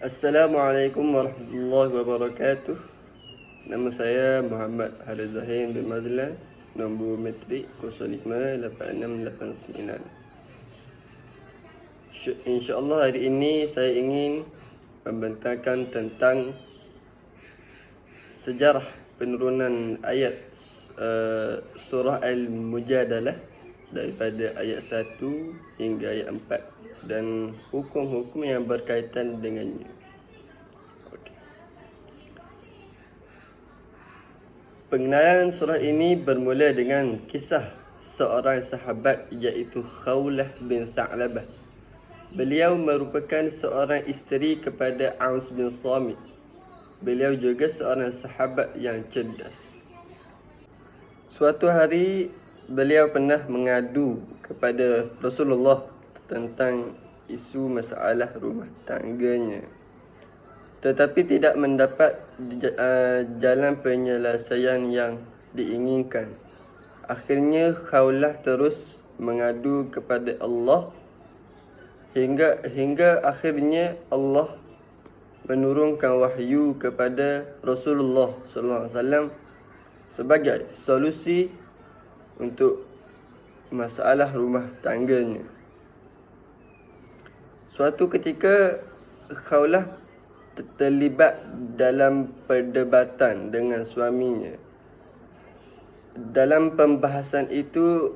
Assalamualaikum warahmatullahi wabarakatuh. Nama saya Muhammad Haris Zahim bin Mazlan, nombor metrik 058689. InsyaAllah hari ini saya ingin membentangkan tentang sejarah penurunan ayat surah Al-Mujadalah daripada ayat 1 hingga ayat 4 dan hukum-hukum yang berkaitan dengannya. Pengenalan surah ini bermula dengan kisah seorang sahabat iaitu Khawlah bin Tha'labah. Beliau merupakan seorang isteri kepada Aus bin Thamit. Beliau juga seorang sahabat yang cerdas. Suatu hari beliau pernah mengadu kepada Rasulullah tentang isu masalah rumah tangganya, tetapi tidak mendapat jalan penyelesaian yang diinginkan. Akhirnya Khawlah terus mengadu kepada Allah hingga akhirnya Allah menurunkan wahyu kepada Rasulullah SAW sebagai solusi untuk masalah rumah tangganya. Suatu ketika Khawlah terlibat dalam perdebatan dengan suaminya. Dalam pembahasan itu,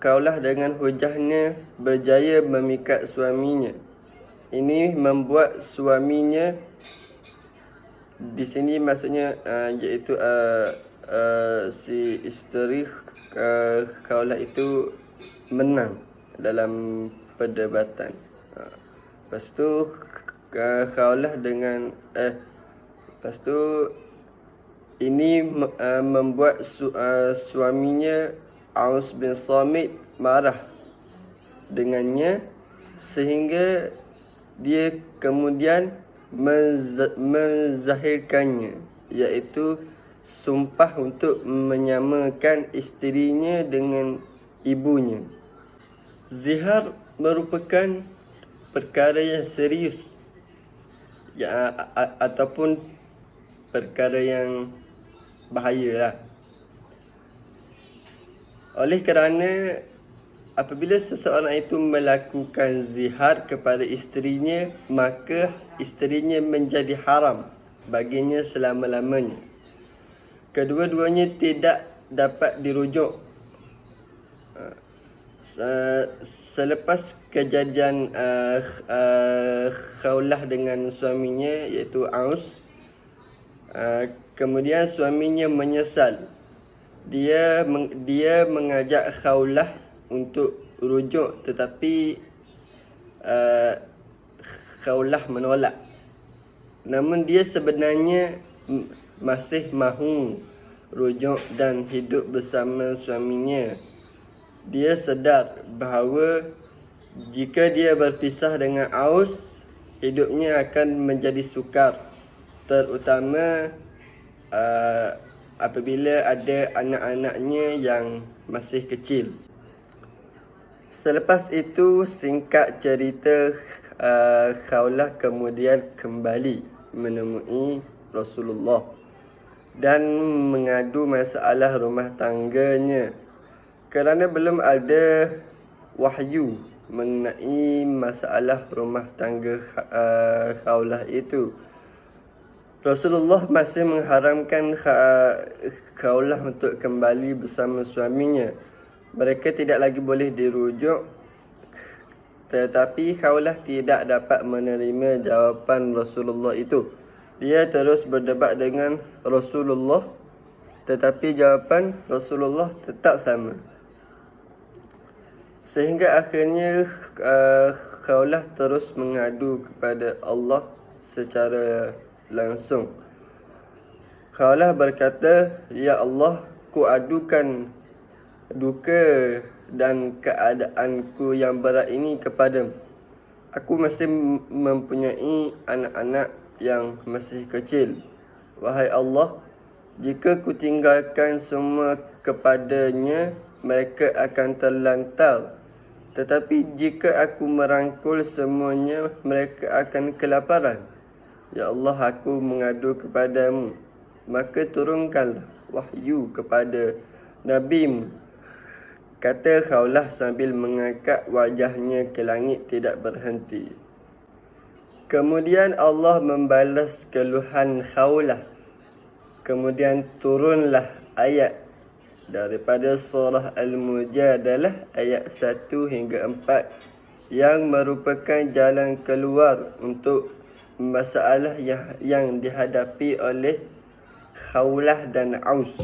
Khawlah dengan hujahnya berjaya memikat suaminya. Ini membuat suaminya, di sini maksudnya iaitu si isteri Khawlah itu menang dalam perdebatan. Lepas tu Khawlah dengan lepas tu ini membuat suaminya Aus bin Thamit marah dengannya sehingga dia kemudian menzahirkannya, iaitu sumpah untuk menyamakan isterinya dengan ibunya. Zihar merupakan perkara yang serius ataupun perkara yang bahayalah. Oleh kerana apabila seseorang itu melakukan zihar kepada isterinya, maka isterinya menjadi haram baginya selama-lamanya. Kedua-duanya tidak dapat dirujuk. Selepas kejadian Khawlah dengan suaminya iaitu Aus, kemudian suaminya menyesal. Dia mengajak Khawlah untuk rujuk, tetapi Khawlah menolak. Namun dia sebenarnya masih mahu rujuk dan hidup bersama suaminya. Dia sedar bahawa jika dia berpisah dengan Aus, hidupnya akan menjadi sukar, terutama apabila ada anak-anaknya yang masih kecil. Selepas itu, singkat cerita, Khawlah kemudian kembali menemui Rasulullah dan mengadu masalah rumah tangganya kerana belum ada wahyu mengenai masalah rumah tangga Khawlah itu. Rasulullah masih mengharamkan Khawlah untuk kembali bersama suaminya. Mereka tidak lagi boleh dirujuk, tetapi Khawlah tidak dapat menerima jawapan Rasulullah itu. Dia terus berdebat dengan Rasulullah, tetapi jawapan Rasulullah tetap sama. Sehingga akhirnya Khawlah terus mengadu kepada Allah secara langsung. Khawlah berkata, "Ya Allah, ku adukan duka dan keadaanku yang berat ini kepadamu. Aku masih mempunyai anak-anak yang masih kecil. Wahai Allah, jika ku tinggalkan semua kepadanya, mereka akan terlantar. Tetapi jika aku merangkul semuanya, mereka akan kelaparan. Ya Allah, aku mengadu kepadamu. Maka turunkanlah wahyu kepada Nabi-Mu. Kata Khawlah sambil mengangkat wajahnya ke langit tidak berhenti. Kemudian Allah membalas keluhan Khawlah. Kemudian turunlah ayat daripada surah Al-Mujadalah ayat 1 hingga 4 yang merupakan jalan keluar untuk masalah yang dihadapi oleh Khawlah dan Aus.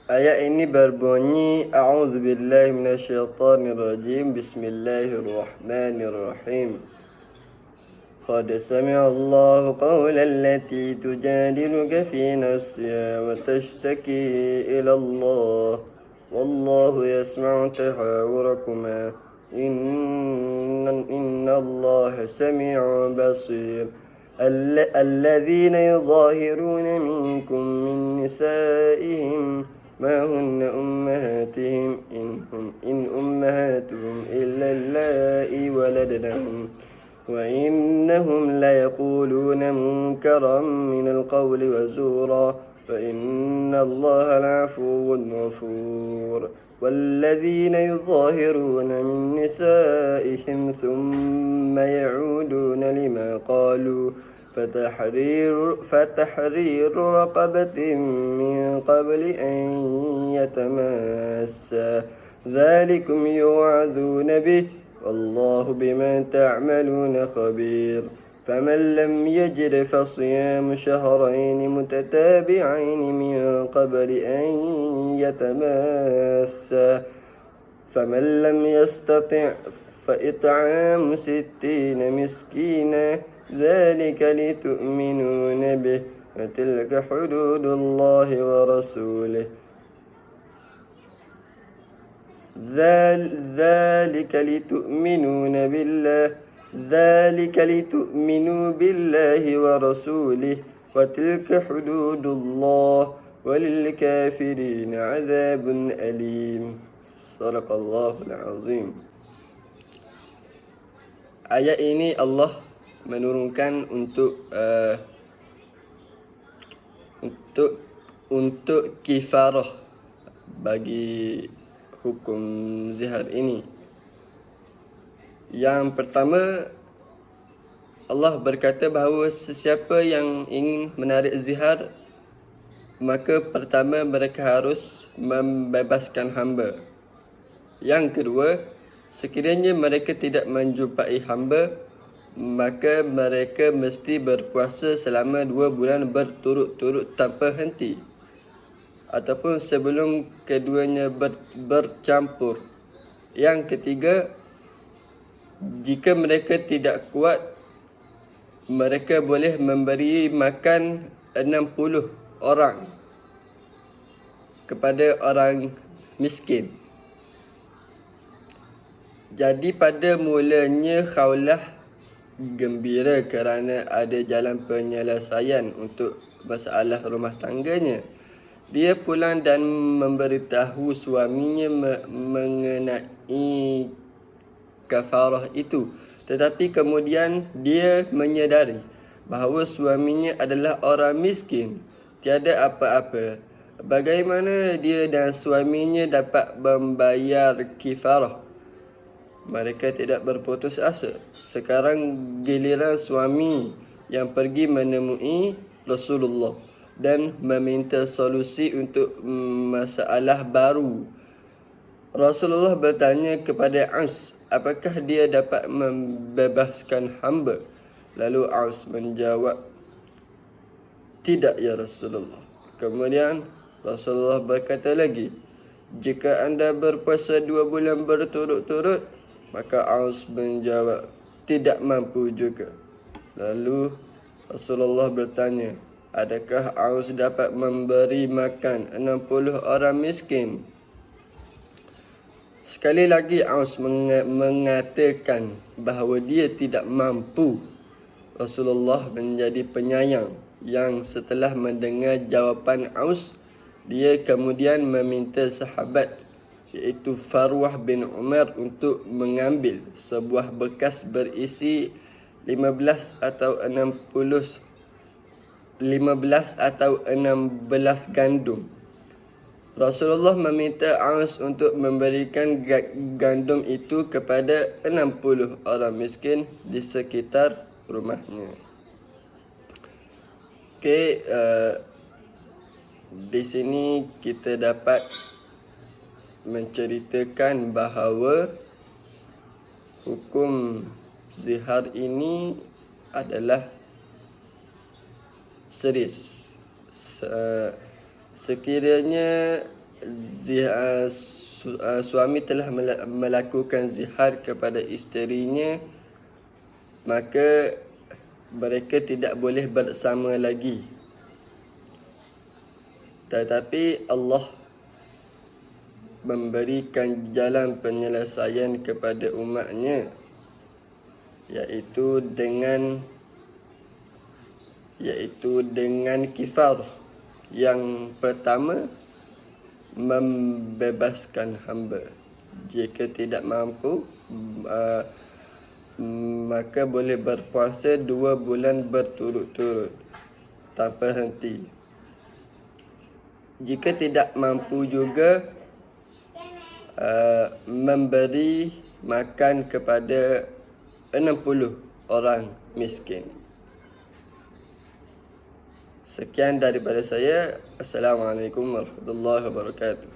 Ayat ini berbunyi, A'udzubillahi minasyaitanirrajim, Bismillahirrahmanirrahim. قد سمع الله قول التي تجادلك في نفسها وتشتكي إلى الله والله يسمع تحاوركما إن الله سميع بصير الذين يظاهرون منكم من نسائهم ما هن أمهاتهم إن أمهاتهم إلا اللائي ولدنهم وإنهم ليقولون منكرا من القول وزورا وإن الله لعفو غفور والذين يظاهرون من نسائهم ثم يعودون لما قالوا فتحرير رقبة من قبل أن يتماسا ذلكم يوعظون به والله بما تعملون خبير فمن لم يجد فصيام شهرين متتابعين من قبل أن يتماسا فمن لم يستطع فإطعام 60 مسكينا ذلك لتؤمنون به وتلك حدود الله ورسوله ذلك لتؤمنوا بالله ورسوله وتلك حدود الله وللكافرين عذاب أليم صدق الله العظيم. Ayat ini Allah menurunkan untuk kifarah bagi hukum zihar ini. Yang pertama, Allah berkata bahawa sesiapa yang ingin menarik zihar, maka pertama mereka harus membebaskan hamba. Yang kedua, sekiranya mereka tidak menjumpai hamba, maka mereka mesti berpuasa selama 2 bulan berturut-turut tanpa henti, ataupun sebelum keduanya bercampur. Yang ketiga, jika mereka tidak kuat, mereka boleh memberi makan 60 orang kepada orang miskin. Jadi pada mulanya Khawlah gembira kerana ada jalan penyelesaian untuk masalah rumah tangganya. Dia pulang dan memberitahu suaminya mengenai kafarah itu. Tetapi kemudian dia menyedari bahawa suaminya adalah orang miskin, tiada apa-apa. Bagaimana dia dan suaminya dapat membayar kifarah? Mereka tidak berputus asa. Sekarang giliran suami yang pergi menemui Rasulullah dan meminta solusi untuk masalah baru. Rasulullah bertanya kepada Aus, apakah dia dapat membebaskan hamba? Lalu Aus menjawab, tidak ya Rasulullah. Kemudian Rasulullah berkata lagi, jika anda berpuasa 2 bulan berturut-turut, maka Aus menjawab, tidak mampu juga. Lalu Rasulullah bertanya, adakah Aus dapat memberi makan 60 orang miskin? Sekali lagi Aus mengatakan bahawa dia tidak mampu. Rasulullah menjadi penyayang yang setelah mendengar jawapan Aus, dia kemudian meminta sahabat iaitu Farwah bin Umar untuk mengambil sebuah bekas berisi 15 atau 16 gandum. Rasulullah meminta Aus untuk memberikan gandum itu kepada 60 orang miskin di sekitar rumahnya. Okey, di sini kita dapat menceritakan bahawa hukum zihar ini adalah serius. Sekiranya suami telah melakukan zihar kepada isterinya, maka mereka tidak boleh bersama lagi. Tetapi Allah memberikan jalan penyelesaian kepada umatnya, iaitu dengan kifarah. Yang pertama, membebaskan hamba. Jika tidak mampu, maka boleh berpuasa 2 bulan berturut-turut tanpa henti. Jika tidak mampu juga, memberi makan kepada 60 orang miskin. Sekian daripada saya. Assalamualaikum warahmatullahi wabarakatuh.